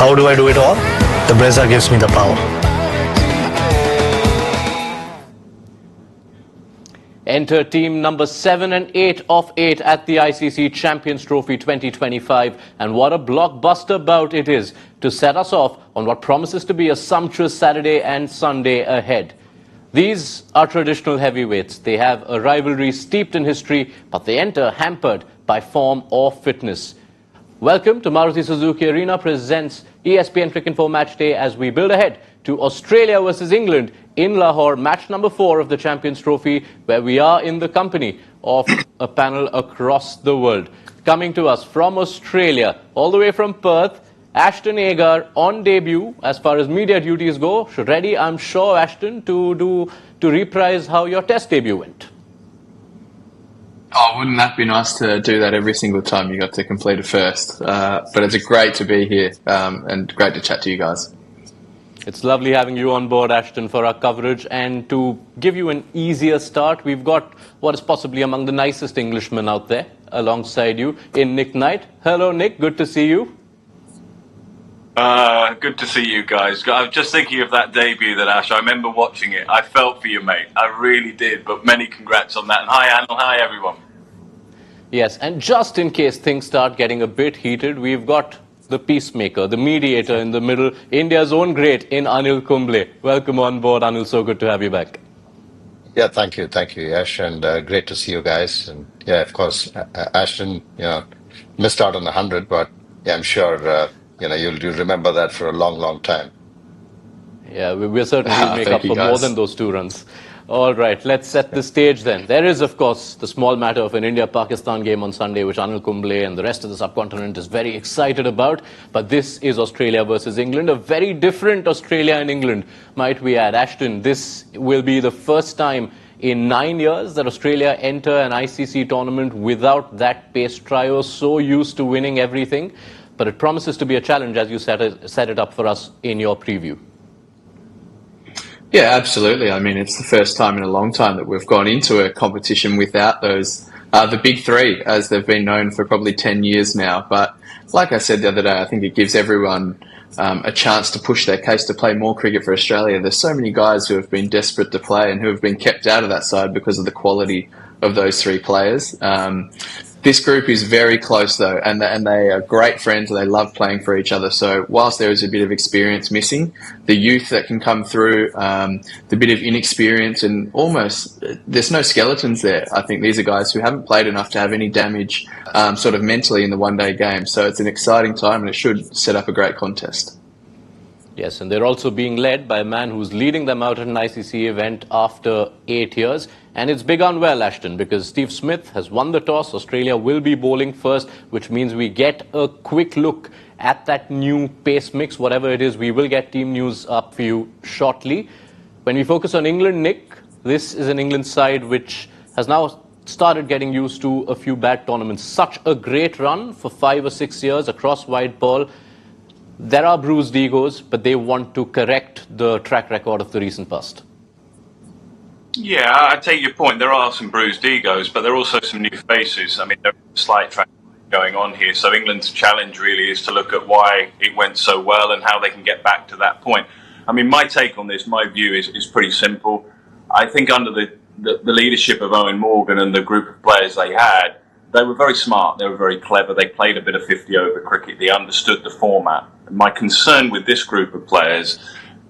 How do I do it all? The Brezza gives me the power. Enter team number 7 and 8 of 8 at the ICC Champions Trophy 2025. And what a blockbuster bout it is to set us off on what promises to be a sumptuous Saturday and Sunday ahead. These are traditional heavyweights. They have a rivalry steeped in history, but they enter hampered by form or fitness. Welcome to Maruti Suzuki Arena presents ESPN Cricinfo Match Day as we build ahead to Australia versus England in Lahore, match number 4 of the Champions Trophy, where we are in the company of a panel across the world. Coming to us from Australia, all the way from Perth, Ashton Agar on debut as far as media duties go. Ready, I'm sure, Ashton, to reprise how your test debut went. Oh, wouldn't that be nice to do that every single time you got to complete a first? But it's great to be here and great to chat to you guys. It's lovely having you on board, Ashton, for our coverage. And to give you an easier start, we've got what is possibly among the nicest Englishmen out there alongside you in Nick Knight. Hello, Nick. Good to see you. Good to see you guys. I was just thinking of that debut that Ash. I remember watching it. I felt for you, mate. I really did. But many congrats on that. And hi, Anil. Hi, everyone. Yes, and just in case things start getting a bit heated, we've got the peacemaker, the mediator in the middle, India's own great in Anil Kumble. Welcome on board, Anil. So good to have you back. Yeah, thank you, Yash, and great to see you guys. And yeah, of course, Ashton, missed out on the 100, but yeah, I'm sure you'll remember that for a long, long time. Yeah, we'll certainly make up for more than those 2 runs. All right, let's set the stage then. There is, of course, the small matter of an India-Pakistan game on Sunday, which Anil Kumble and the rest of the subcontinent is very excited about. But this is Australia versus England, a very different Australia and England, might we add. Ashton, this will be the first time in 9 years that Australia enter an ICC tournament without that pace trio, so used to winning everything. But it promises to be a challenge as you set it up for us in your preview. Yeah, absolutely. I mean, it's the first time in a long time that we've gone into a competition without those, the big 3, as they've been known for probably 10 years now. But like I said the other day, I think it gives everyone a chance to push their case to play more cricket for Australia. There's so many guys who have been desperate to play and who have been kept out of that side because of the quality of those 3 players. This group is very close, though, and they are great friends. They love playing for each other. So whilst there is a bit of experience missing, the youth that can come through, the bit of inexperience, and almost there's no skeletons there. I think these are guys who haven't played enough to have any damage sort of mentally in the one-day game. So it's an exciting time, and it should set up a great contest. Yes, and they're also being led by a man who's leading them out at an ICC event after 8 years. And it's begun well, Ashton, because Steve Smith has won the toss. Australia will be bowling first, which means we get a quick look at that new pace mix. Whatever it is, we will get team news up for you shortly. When we focus on England, Nick, this is an England side which has now started getting used to a few bad tournaments. Such a great run for 5 or 6 years across white ball. There are bruised egos, but they want to correct the track record of the recent past. Yeah, I take your point. There are some bruised egos, but there are also some new faces. I mean, there's a slight track going on here. So England's challenge really is to look at why it went so well and how they can get back to that point. I mean, my take on this, my view is pretty simple. I think under the leadership of Owen Morgan and the group of players they had, they were very smart, they were very clever, they played a bit of 50-over cricket, they understood the format. My concern with this group of players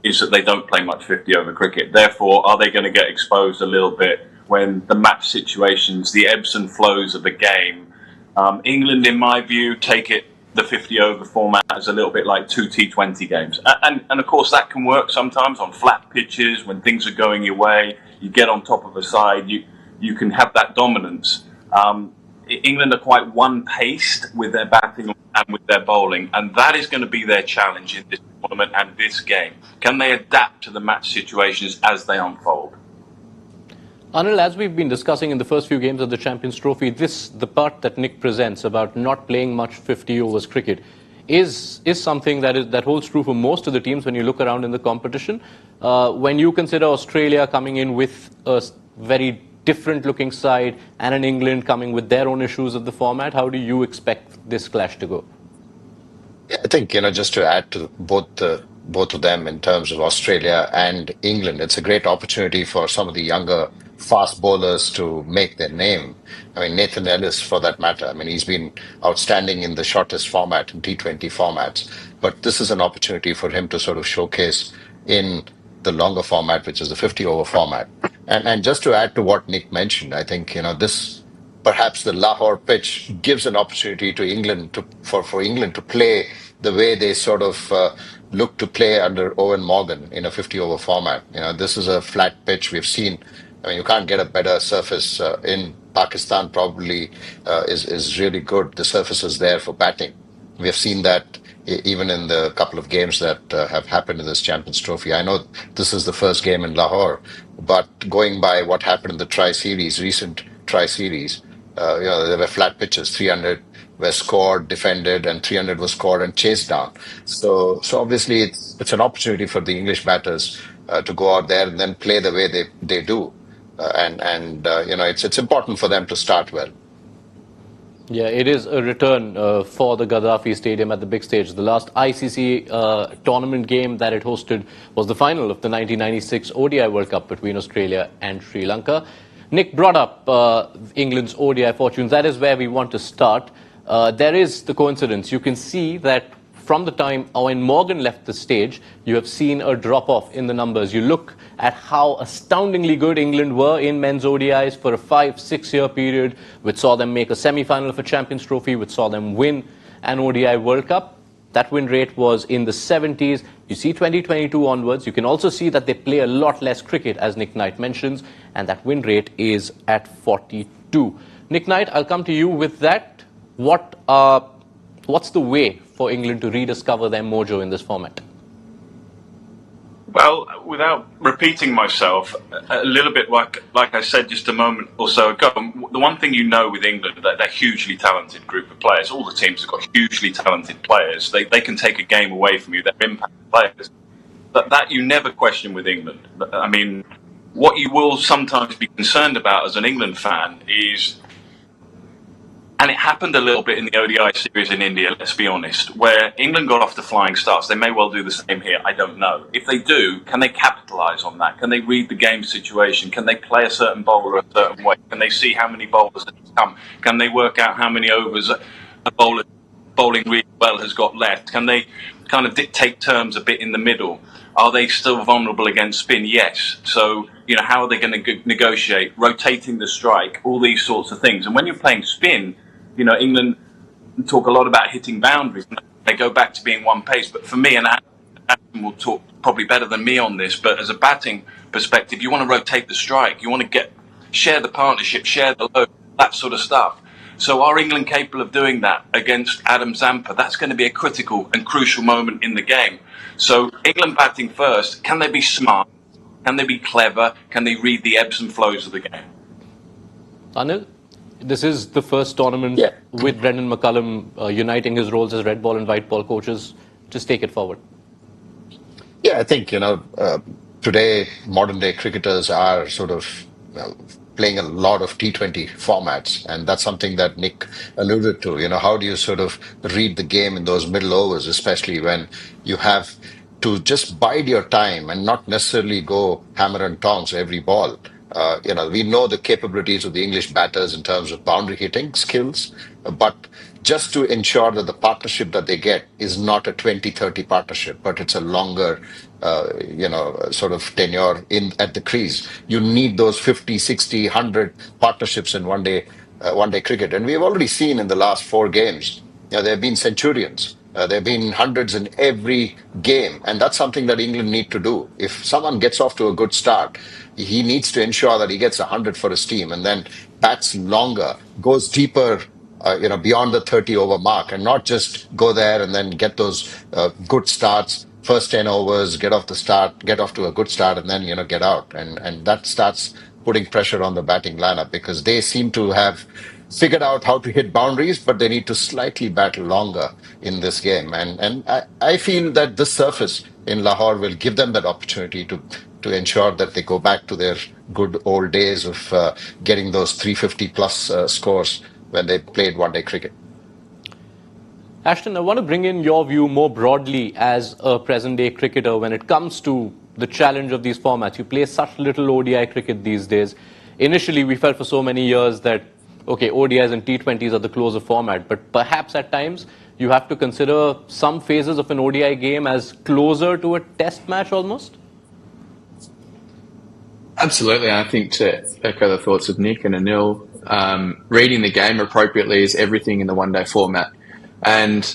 is that they don't play much 50-over cricket. Therefore, are they going to get exposed a little bit when the match situations, the ebbs and flows of the game? England, in my view, take the 50-over format as a little bit like 2 T20 games. And of course, that can work sometimes on flat pitches, when things are going your way, you get on top of a side, you can have that dominance. England are quite one-paced with their batting and with their bowling, and that is going to be their challenge in this tournament and this game. Can they adapt to the match situations as they unfold? Anil, as we've been discussing in the first few games of the Champions Trophy, the part that Nick presents about not playing much 50 overs cricket is something that holds true for most of the teams when you look around in the competition. When you consider Australia coming in with a very different looking side and an England coming with their own issues of the format, how do you expect this clash to go? I think, just to add to both of them in terms of Australia and England, it's a great opportunity for some of the younger fast bowlers to make their name. I mean, Nathan Ellis, for that matter. I mean, he's been outstanding in the shortest format, in T20 formats. But this is an opportunity for him to sort of showcase in the longer format, which is the 50-over format. And just to add to what Nick mentioned, I think, this perhaps the Lahore pitch gives an opportunity to England for England to play the way they sort of look to play under Owen Morgan in a 50-over format. This is a flat pitch. We've seen. I mean, you can't get a better surface in Pakistan. Probably is really good. The surface is there for batting. We have seen that even in the couple of games that have happened in this Champions Trophy. I know this is the first game in Lahore, but going by what happened in the Tri-Series, recent Tri-Series, there were flat pitches. 300 were scored, defended, and 300 was scored and chased down. So obviously it's an opportunity for the English batters to go out there and then play the way they do. It's important for them to start well. Yeah, it is a return for the Gaddafi Stadium at the big stage. The last ICC tournament game that it hosted was the final of the 1996 ODI World Cup between Australia and Sri Lanka. Nick brought up England's ODI fortunes. That is where we want to start. There is the coincidence. You can see that from the time Owen Morgan left the stage, you have seen a drop-off in the numbers. You look at how astoundingly good England were in men's ODIs for a 5-6 year period, which saw them make a semi-final of a Champions Trophy, which saw them win an ODI World Cup. That win rate was in the 70s. You see 2022 onwards, you can also see that they play a lot less cricket, as Nick Knight mentions, and that win rate is at 42. Nick Knight, I'll come to you with that. What's the way for England to rediscover their mojo in this format? Well, without repeating myself, a little bit like I said just a moment or so ago, the one thing you know with England, that they're a hugely talented group of players. All the teams have got hugely talented players. They can take a game away from you. They're impact players. But that you never question with England. I mean, what you will sometimes be concerned about as an England fan is, and it happened a little bit in the ODI series in India, let's be honest, where England got off to flying starts. They may well do the same here, I don't know. If they do, can they capitalise on that? Can they read the game situation? Can they play a certain bowler a certain way? Can they see how many bowlers have come? Can they work out how many overs a bowler bowling really well has got left? Can they kind of dictate terms a bit in the middle? Are they still vulnerable against spin? Yes. So, how are they going to negotiate? Rotating the strike, all these sorts of things. And when you're playing spin, England talk a lot about hitting boundaries. They go back to being one pace. But for me, and Adam will talk probably better than me on this, but as a batting perspective, you want to rotate the strike. You want to share the partnership, share the load, that sort of stuff. So are England capable of doing that against Adam Zampa? That's going to be a critical and crucial moment in the game. So England batting first, can they be smart? Can they be clever? Can they read the ebbs and flows of the game? Anil? This is the first tournament with Brendan McCullum uniting his roles as red ball and white ball coaches. Just take it forward. Yeah, I think, today modern day cricketers are sort of playing a lot of T20 formats. And that's something that Nick alluded to. How do you sort of read the game in those middle overs, especially when you have to just bide your time and not necessarily go hammer and tongs every ball. We know the capabilities of the English batters in terms of boundary hitting skills, but just to ensure that the partnership that they get is not a 20-30 partnership, but it's a longer, sort of tenure at the crease. You need those 50, 60, 100 partnerships in one day cricket. And we've already seen in the last 4 games, there have been centurions. There have been hundreds in every game, and that's something that England need to do. If someone gets off to a good start, he needs to ensure that he gets 100 for his team and then bats longer, goes deeper, beyond the 30-over mark, and not just go there and then get those good starts, first 10 overs, get off to a good start, and then get out, and that starts putting pressure on the batting lineup because they seem to have figured out how to hit boundaries, but they need to slightly battle longer in this game. And I feel that this surface in Lahore will give them that opportunity to ensure that they go back to their good old days of getting those 350 plus scores when they played one-day cricket. Ashton, I want to bring in your view more broadly as a present-day cricketer when it comes to the challenge of these formats. You play such little ODI cricket these days. Initially, we felt for so many years that, okay, ODIs and T20s are the closer format, but perhaps at times you have to consider some phases of an ODI game as closer to a test match almost? Absolutely. I think, to echo the thoughts of Nick and Anil, reading the game appropriately is everything in the one-day format. And,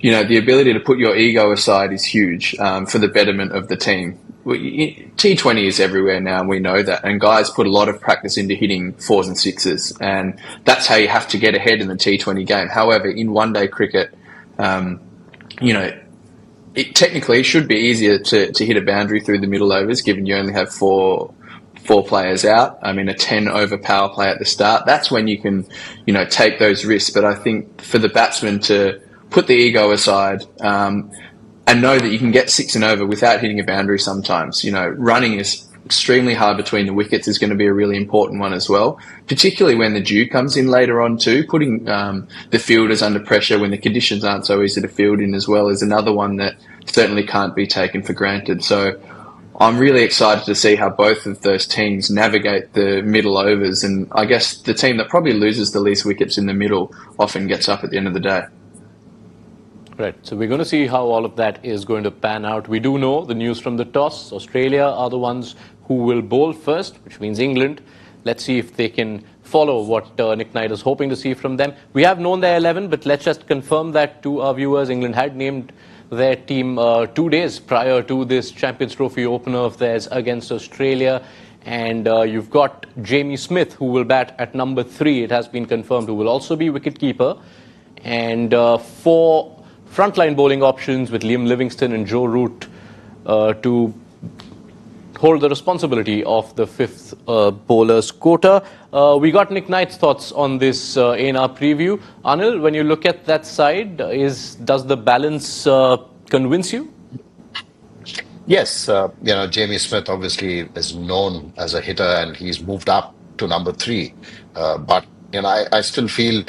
you know, the ability to put your ego aside is huge for the betterment of the team. T20 is everywhere now, and we know that. And guys put a lot of practice into hitting 4s and 6s, and that's how you have to get ahead in the T20 game. However, in one-day cricket, you know, it technically should be easier to hit a boundary through the middle overs, given you only have four players out. I mean, a 10-over power play at the start. That's when you can, you know, take those risks. But I think for the batsman to put the ego aside and know that you can get 6 and over without hitting a boundary sometimes. You know, running is extremely hard between the wickets is going to be a really important one as well, particularly when the dew comes in later on too. Putting the fielders under pressure when the conditions aren't so easy to field in as well is another one that certainly can't be taken for granted. So I'm really excited to see how both of those teams navigate the middle overs, and I guess the team that probably loses the least wickets in the middle often gets up at the end of the day. Right, so we're going to see how all of that is going to pan out. We do know the news from the toss. Australia are the ones who will bowl first, which means England. Let's see if they can follow what Nick Knight is hoping to see from them. We have known their 11, but let's just confirm that to our viewers. England had named their team 2 days prior to this Champions Trophy opener of theirs against Australia. And you've got Jamie Smith, who will bat at number 3. It has been confirmed, who will also be wicketkeeper. And 4 frontline bowling options with Liam Livingstone and Joe Root to hold the responsibility of the 5th bowler's quota. We got Nick Knight's thoughts on this in our preview. Anil, when you look at that side, does the balance convince you? Yes, you know, Jamie Smith obviously is known as a hitter, and he's moved up to number 3. But, you know, I still feel,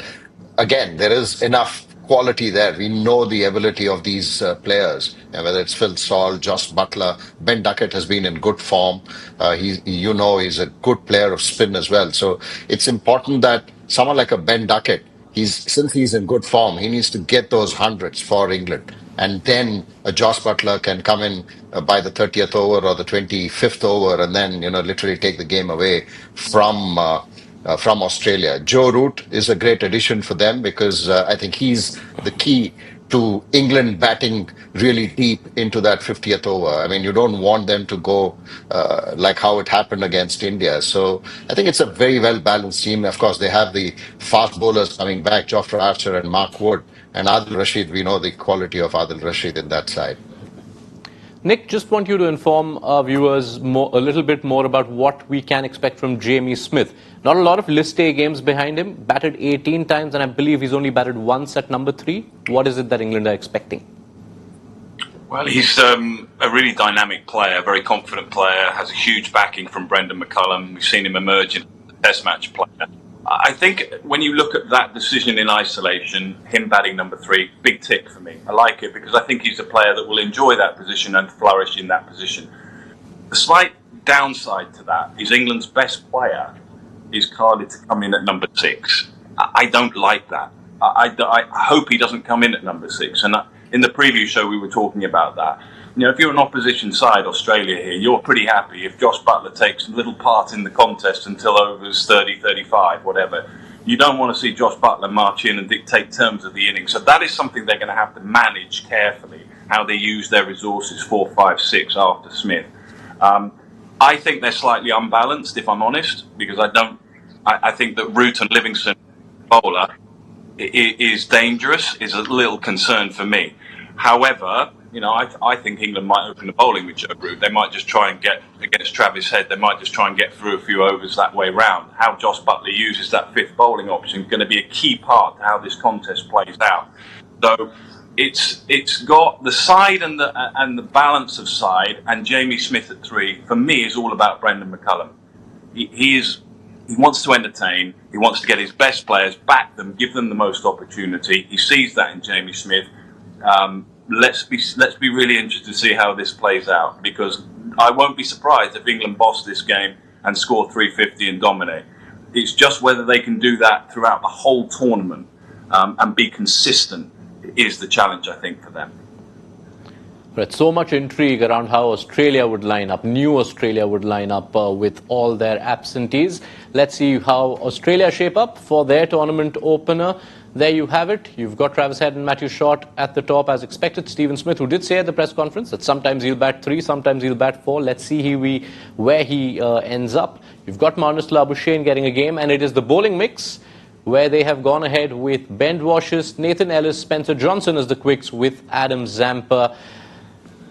again, there is enough quality there. We know the ability of these players, whether it's Phil Saul, Josh Butler. Ben Duckett has been in good form. He's a good player of spin as well. So it's important that someone like a Ben Duckett, since he's in good form, he needs to get those hundreds for England. And then Josh Butler can come in by the 30th over or the 25th over, and then, you know, literally take the game away from Australia. Joe Root is a great addition for them because I think he's the key to England batting really deep into that 50th over. I mean, you don't want them to go like how it happened against India. So I think it's a very well-balanced team. Of course, they have the fast bowlers coming back, Jofra Archer and Mark Wood. And Adil Rashid, we know the quality of Adil Rashid in that side. Nick, just want you to inform our viewers a little bit more about what we can expect from Jamie Smith. Not a lot of List A games behind him, batted 18 times, and I believe he's only batted once at number 3. What is it that England are expecting? Well, he's a really dynamic player, very confident player, has a huge backing from Brendan McCullum. We've seen him emerge in the Test match player. I think when you look at that decision in isolation, him batting number 3, big tick for me. I like it because I think he's a player that will enjoy that position and flourish in that position. The slight downside to that is England's best player is carded to come in at number 6. I don't like that. I hope he doesn't come in at number 6. And in the preview show, we were talking about that. You know, if you're an opposition side, Australia here, you're pretty happy if Josh Butler takes little part in the contest until overs 30, 35, whatever. You don't want to see Josh Butler march in and dictate terms of the innings. So that is something they're going to have to manage carefully, how they use their resources 4, 5, 6 after Smith. I think they're slightly unbalanced, if I'm honest, because I think that Root and Livingston bowler is dangerous, is a little concern for me. However, you know, I think England might open the bowling with Joe Root. They might just try and get against Travis Head. They might just try and get through a few overs that way round. How Josh Butler uses that 5th bowling option is going to be a key part to how this contest plays out. So it's got the side and the balance of side, and Jamie Smith at 3 for me is all about Brendan McCullum. He is He wants to entertain. He wants to get his best players, back them, give them the most opportunity. He sees that in Jamie Smith. Let's be really interested to see how this plays out, because I won't be surprised if England boss this game and score 350 and dominate. It's just whether they can do that throughout the whole tournament and be consistent is the challenge, I think, for them. Right, so much intrigue around how Australia would line up, new Australia would line up with all their absentees. Let's see how Australia shape up for their tournament opener. There you have it. You've got Travis Head and Matthew Short at the top as expected. Stephen Smith, who did say at the press conference that sometimes he'll bat 3, sometimes he'll bat 4. Let's see where he ends up. You've got Marnus Labuschagne getting a game, and it is the bowling mix where they have gone ahead with Ben Washes, Nathan Ellis, Spencer Johnson as the quicks with Adam Zampa.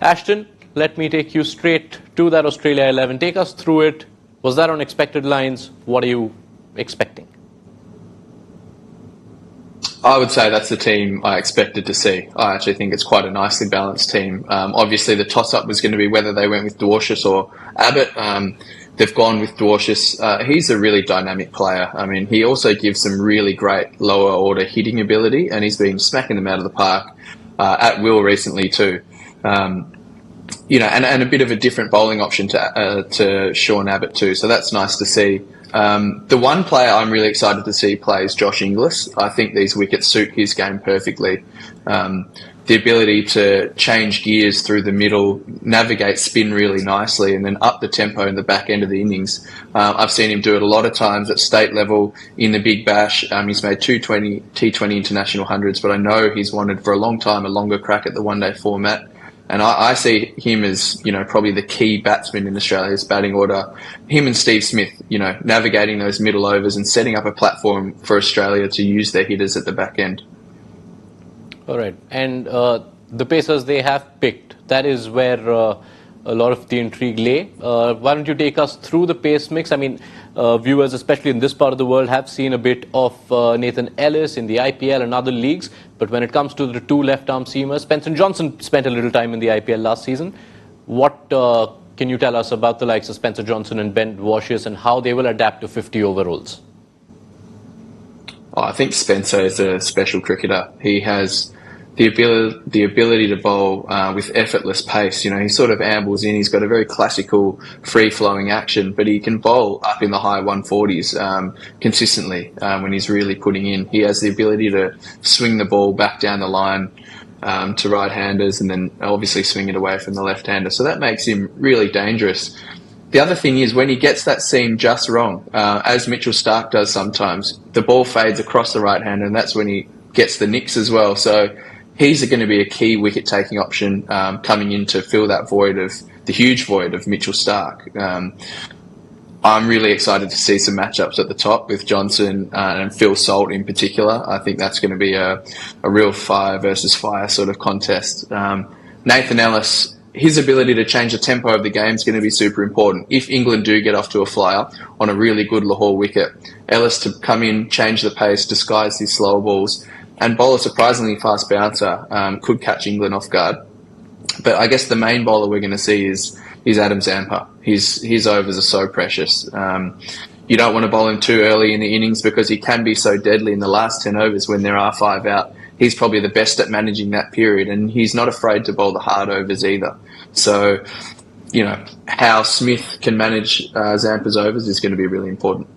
Ashton, let me take you straight to that Australia 11. Take us through it. Was that on expected lines? What are you expecting? I would say that's the team I expected to see. I actually think it's quite a nicely balanced team. Obviously, the toss-up was going to be whether they went with Dwarshuis or Abbott. They've gone with Dwarshuis. He's a really dynamic player. I mean, he also gives some really great lower-order hitting ability, and he's been smacking them out of the park at will recently too. And a bit of a different bowling option to Sean Abbott too. So that's nice to see. The one player I'm really excited to see play is Josh Inglis. I think these wickets suit his game perfectly. The ability to change gears through the middle, navigate spin really nicely, and then up the tempo in the back end of the innings. I've seen him do it a lot of times at state level in the Big Bash. He's made 2 T20 international hundreds, but I know he's wanted for a long time a longer crack at the one-day format. And I see him as, probably the key batsman in Australia's batting order. Him and Steve Smith, navigating those middle overs and setting up a platform for Australia to use their hitters at the back end. All right. And the pacers they have picked, that is where a lot of the intrigue lay. Why don't you take us through the pace mix? I mean, viewers, especially in this part of the world, have seen a bit of Nathan Ellis in the IPL and other leagues. But when it comes to the two left-arm seamers, Spencer Johnson spent a little time in the IPL last season. What can you tell us about the likes of Spencer Johnson and Ben Washes and how they will adapt to 50 overalls? I think Spencer is a special cricketer. He has the ability to bowl with effortless pace. He sort of ambles in. He's got a very classical, free-flowing action, but he can bowl up in the high 140s consistently when he's really putting in. He has the ability to swing the ball back down the line to right-handers and then obviously swing it away from the left-hander. So that makes him really dangerous. The other thing is when he gets that seam just wrong, as Mitchell Starc does sometimes, the ball fades across the right-hander, and that's when he gets the nicks as well. So he's going to be a key wicket-taking option coming in to fill that the huge void of Mitchell Starc. I'm really excited to see some matchups at the top with Johnson and Phil Salt in particular. I think that's going to be a real fire versus fire sort of contest. Nathan Ellis, his ability to change the tempo of the game is going to be super important. If England do get off to a flyer on a really good Lahore wicket, Ellis to come in, change the pace, disguise his slower balls, and bowl a surprisingly fast bouncer could catch England off guard. But I guess the main bowler we're going to see is Adam Zampa. His overs are so precious. You don't want to bowl him too early in the innings because he can be so deadly in the last 10 overs when there are 5 out. He's probably the best at managing that period, and he's not afraid to bowl the hard overs either. So, how Smith can manage Zampa's overs is going to be really important.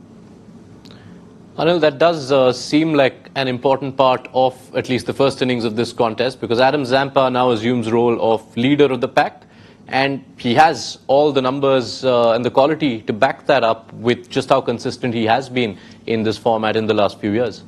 Anil, that does seem like an important part of at least the first innings of this contest, because Adam Zampa now assumes role of leader of the pack, and he has all the numbers and the quality to back that up with just how consistent he has been in this format in the last few years.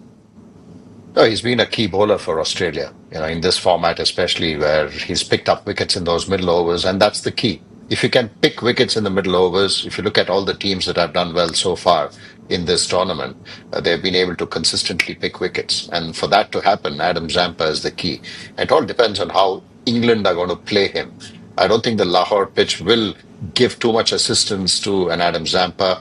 No, he's been a key bowler for Australia, in this format especially, where he's picked up wickets in those middle overs, and that's the key. If you can pick wickets in the middle overs, if you look at all the teams that have done well so far in this tournament, they've been able to consistently pick wickets. And for that to happen, Adam Zampa is the key. It all depends on how England are going to play him. I don't think the Lahore pitch will give too much assistance to an Adam Zampa.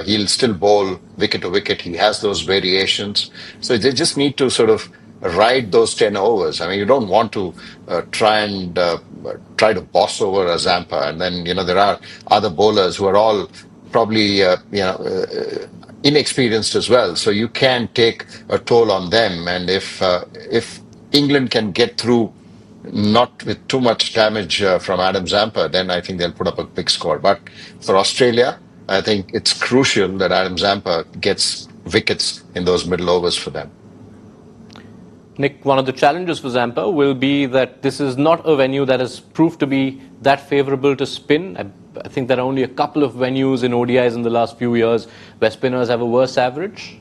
He'll still bowl wicket to wicket. He has those variations. So they just need to sort of ride those 10 overs. I mean, you don't want to try to boss over a Zampa. And then, there are other bowlers who are all probably, inexperienced as well. So you can take a toll on them. And if England can get through not with too much damage from Adam Zampa, then I think they'll put up a big score. But for Australia, I think it's crucial that Adam Zampa gets wickets in those middle overs for them. Nick, one of the challenges for Zampa will be that this is not a venue that has proved to be that favourable to spin. I think there are only a couple of venues in ODIs in the last few years where spinners have a worse average.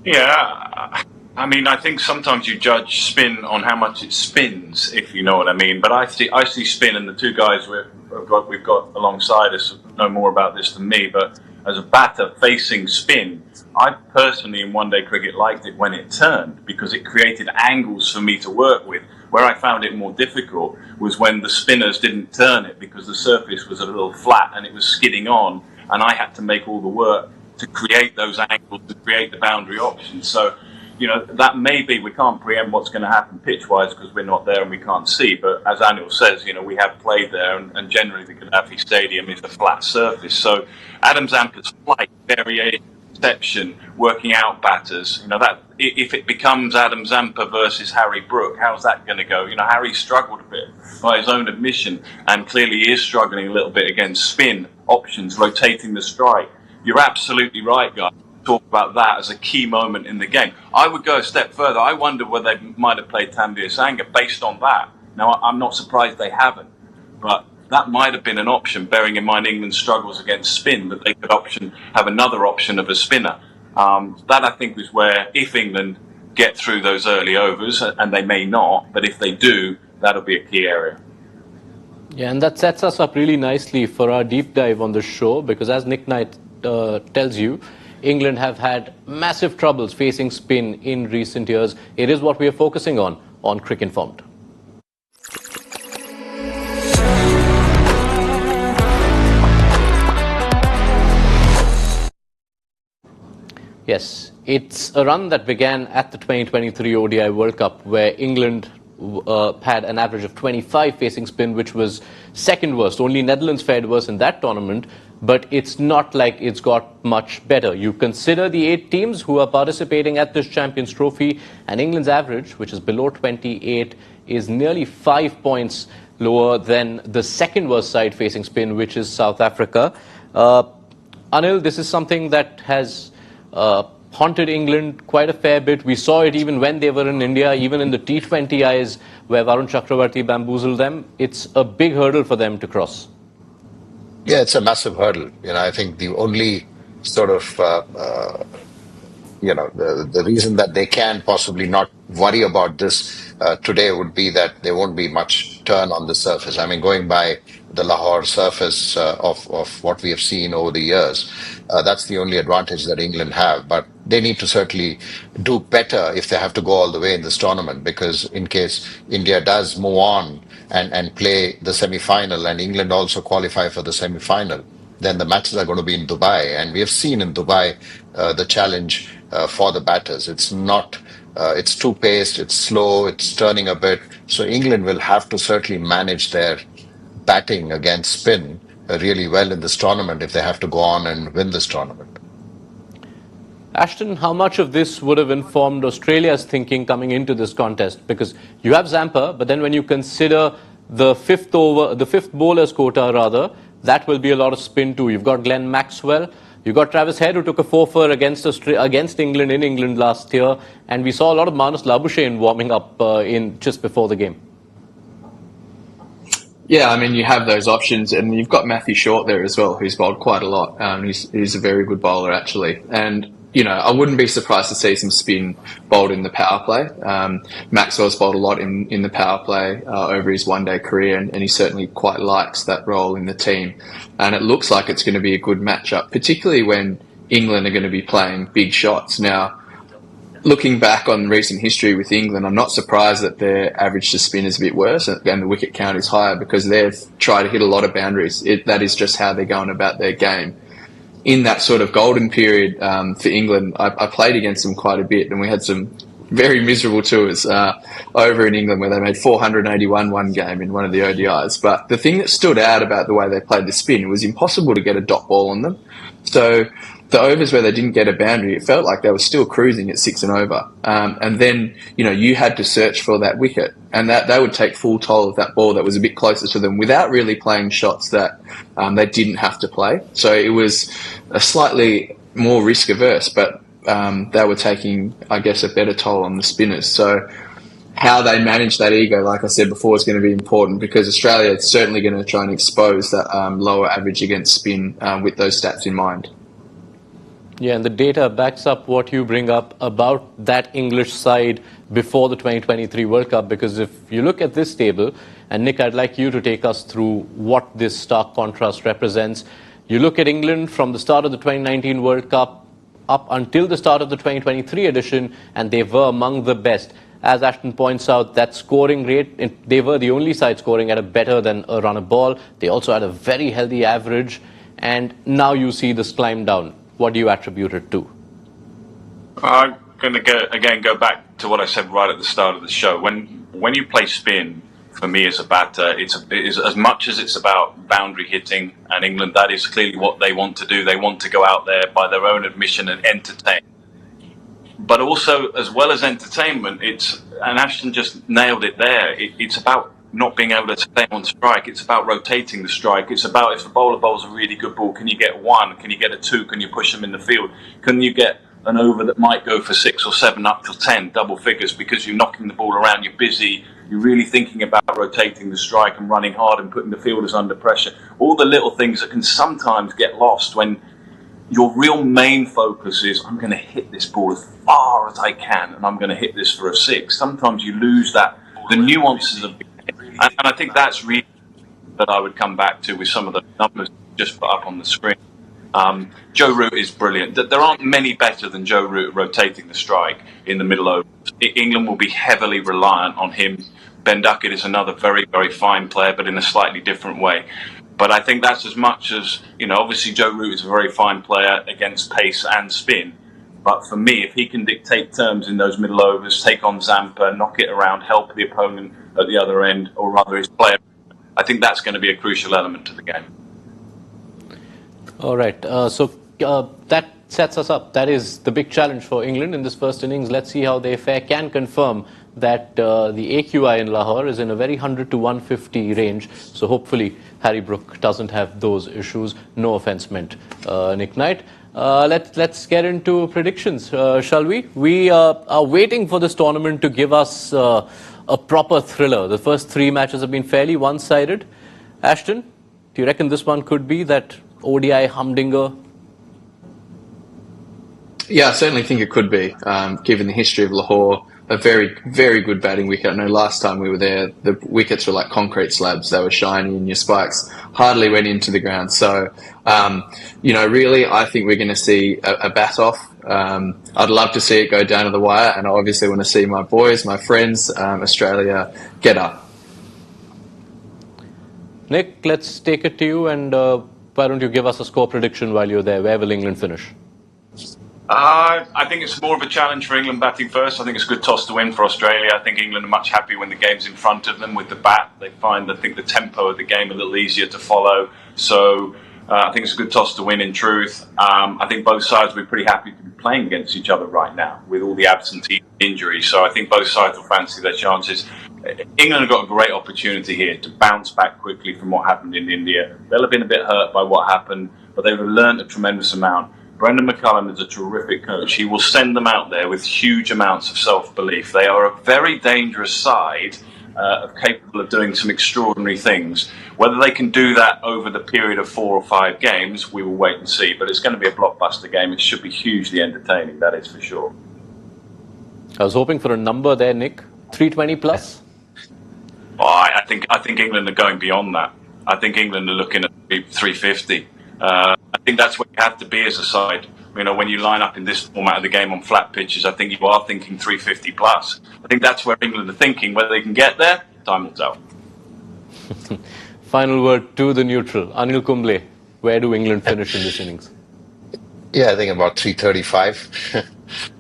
Yeah, I mean, I think sometimes you judge spin on how much it spins, if you know what I mean. But I see spin, and the two guys we've got alongside us know more about this than me. But as a batter facing spin, I personally in one-day cricket liked it when it turned because it created angles for me to work with. Where I found it more difficult was when the spinners didn't turn it because the surface was a little flat and it was skidding on, and I had to make all the work to create those angles, to create the boundary options. So, you know, that may be, we can't preempt what's going to happen pitch-wise because we're not there and we can't see. But as Anil says, you know, we have played there, and generally the Gaddafi Stadium is a flat surface. So Adam Zampa's flight, variation, perception, working out batters, you know, that if it becomes Adam Zampa versus Harry Brook, how's that going to go? You know, Harry struggled a bit by his own admission, and clearly he is struggling a little bit against spin options, rotating the strike. You're absolutely right, guys. Talk about that as a key moment in the game. I would go a step further. I wonder whether they might have played Tanveer Sangha based on that. Now, I'm not surprised they haven't, but that might have been an option, bearing in mind England's struggles against spin, that they could have another option of a spinner. That, I think, is where, if England get through those early overs, and they may not, but if they do, that'll be a key area. Yeah, and that sets us up really nicely for our deep dive on the show, because as Nick Knight tells you, England have had massive troubles facing spin in recent years. It is what we are focusing on Crick Informed. Yes, it's a run that began at the 2023 ODI World Cup, where England had an average of 25 facing spin, which was second worst. Only Netherlands fared worse in that tournament, but it's not like it's got much better. You consider the 8 teams who are participating at this Champions Trophy, and England's average, which is below 28, is nearly 5 points lower than the second worst side facing spin, which is South Africa. Anil, this is something that has haunted England quite a fair bit. We saw it even when they were in India, even in the T20Is where Varun Chakravarti bamboozled them. It's a big hurdle for them to cross. Yeah, it's a massive hurdle. You know, I think the only sort of, the reason that they can possibly not worry about this today would be that there won't be much turn on the surface. I mean, going by the Lahore surface of what we have seen over the years, that's the only advantage that England have. But they need to certainly do better if they have to go all the way in this tournament, because in case India does move on and play the semi-final, and England also qualify for the semi-final, then the matches are going to be in Dubai. And we have seen in Dubai the challenge for the batters. It's not, it's too paced, it's slow, it's turning a bit. So England will have to certainly manage their batting against spin really well in this tournament if they have to go on and win this tournament. Ashton, how much of this would have informed Australia's thinking coming into this contest? Because you have Zampa, but then when you consider the fifth bowler's quota rather, that will be a lot of spin too. You've got Glenn Maxwell, you've got Travis Head, who took a 4-for against England in England last year, and we saw a lot of Marnus Labuschagne warming up in just before the game. Yeah, I mean, you have those options, and you've got Matthew Short there as well, who's bowled quite a lot. He's a very good bowler, actually. And, you know, I wouldn't be surprised to see some spin bowled in the power play. Maxwell's bowled a lot in the power play over his one-day career, and he certainly quite likes that role in the team. And it looks like it's going to be a good matchup, particularly when England are going to be playing big shots. Now, looking back on recent history with England, I'm not surprised that their average to spin is a bit worse and the wicket count is higher, because they've tried to hit a lot of boundaries. That is just how they're going about their game. In that sort of golden period for England, I played against them quite a bit, and we had some very miserable tours over in England where they made 481 one game in one of the ODIs. But the thing that stood out about the way they played the spin, it was impossible to get a dot ball on them. So the overs where they didn't get a boundary, it felt like they were still cruising at 6 and over. And then, you had to search for that wicket, and that they would take full toll of that ball that was a bit closer to them without really playing shots that they didn't have to play. So it was a slightly more risk averse, but they were taking, I guess, a better toll on the spinners. So how they manage that ego, like I said before, is going to be important, because Australia is certainly going to try and expose that lower average against spin with those stats in mind. Yeah, and the data backs up what you bring up about that English side before the 2023 World Cup, because if you look at this table, and Nick, I'd like you to take us through what this stark contrast represents. You look at England from the start of the 2019 World Cup up until the start of the 2023 edition, and they were among the best. As Ashton points out, that scoring rate, they were the only side scoring at a better than a run a ball. They also had a very healthy average, and now you see this climb down. What do you attribute it to? I'm going to go back to what I said right at the start of the show. When you play spin, for me as a batter, it's as much as it's about boundary hitting, and England, that is clearly what they want to do. They want to go out there by their own admission and entertain. But also, as well as entertainment, and Ashton just nailed it there, it's about not being able to stay on strike. It's about rotating the strike. It's about, if the bowler bowls a really good ball, can you get one? Can you get a two? Can you push them in the field? Can you get an over that might go for 6 or 7 up to 10 double figures, because you're knocking the ball around, you're busy, you're really thinking about rotating the strike and running hard and putting the fielders under pressure. All the little things that can sometimes get lost when your real main focus is, I'm going to hit this ball as far as I can and I'm going to hit this for a 6. Sometimes you lose the nuances of the game. And I think that's really that I would come back to with some of the numbers just put up on the screen. Joe Root is brilliant. There aren't many better than Joe Root rotating the strike in the middle overs. England will be heavily reliant on him. Ben Duckett is another very, very fine player, but in a slightly different way. But I think that's as much as, obviously Joe Root is a very fine player against pace and spin. But for me, if he can dictate terms in those middle overs, take on Zampa, knock it around, help the opponent at the other end, or rather his player, I think that's going to be a crucial element to the game. All right, so that sets us up. That is the big challenge for England in this first innings. Let's see how they fare. Can confirm that the AQI in Lahore is in a very 100 to 150 range. So hopefully Harry Brook doesn't have those issues. No offense meant, Nick Knight. Let's get into predictions, shall we? We are waiting for this tournament to give us a proper thriller. The first 3 matches have been fairly one-sided. Ashton, do you reckon this one could be that ODI humdinger? Yeah, I certainly think it could be, given the history of Lahore. A very, very good batting wicket. I know last time we were there, the wickets were like concrete slabs. They were shiny and your spikes hardly went into the ground. So, really, I think we're going to see a bat-off. I'd love to see it go down to the wire, and I obviously want to see my boys, my friends, Australia, get up. Nick, let's take it to you, and why don't you give us a score prediction while you're there? Where will England finish? I think it's more of a challenge for England batting first. I think it's a good toss to win for Australia. I think England are much happier when the game's in front of them with the bat. They find, I think, the tempo of the game a little easier to follow. So I think it's a good toss to win in truth. I think both sides will be pretty happy to be playing against each other right now with all the absentee injuries. So I think both sides will fancy their chances. England have got a great opportunity here to bounce back quickly from what happened in India. They'll have been a bit hurt by what happened, but they've learned a tremendous amount. Brendan McCullum is a terrific coach. He will send them out there with huge amounts of self-belief. They are a very dangerous side, capable of doing some extraordinary things. Whether they can do that over the period of 4 or 5 games, we will wait and see. But it's going to be a blockbuster game. It should be hugely entertaining, that is for sure. I was hoping for a number there, Nick. 320 plus? Oh, I think England are going beyond that. I think England are looking at 350. I think that's where you have to be as a side. When you line up in this format of the game on flat pitches, I think you are thinking 350 plus. I think that's where England are thinking. Whether they can get there, time will tell. Final word to the neutral. Anil Kumble, where do England finish in this innings? Yeah, I think about 335.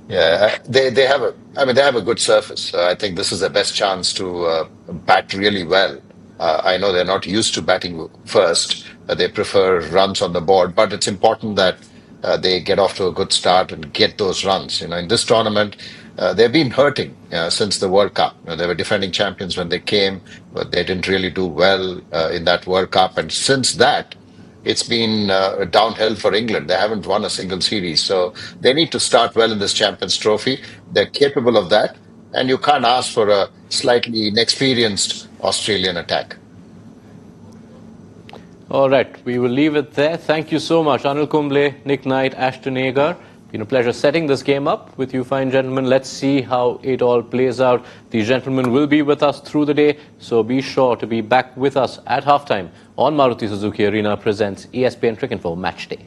Yeah, they have a, I mean, they have a good surface. I think this is their best chance to bat really well. I know they're not used to batting first. They prefer runs on the board, but it's important that they get off to a good start and get those runs. In this tournament, they've been hurting since the World Cup. They were defending champions when they came, but they didn't really do well in that World Cup. And since that, it's been downhill for England. They haven't won a single series. So they need to start well in this Champions Trophy. They're capable of that. And you can't ask for a slightly inexperienced Australian attack. All right, we will leave it there. Thank you so much, Anil Kumble, Nick Knight, Ashton Agar. Been a pleasure setting this game up with you fine gentlemen. Let's see how it all plays out. These gentlemen will be with us through the day, so be sure to be back with us at halftime on Maruti Suzuki Arena presents ESPN Cricinfo Match Day.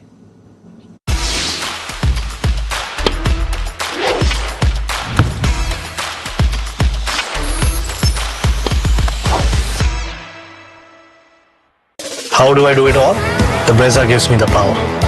How do I do it all? The Brezza gives me the power.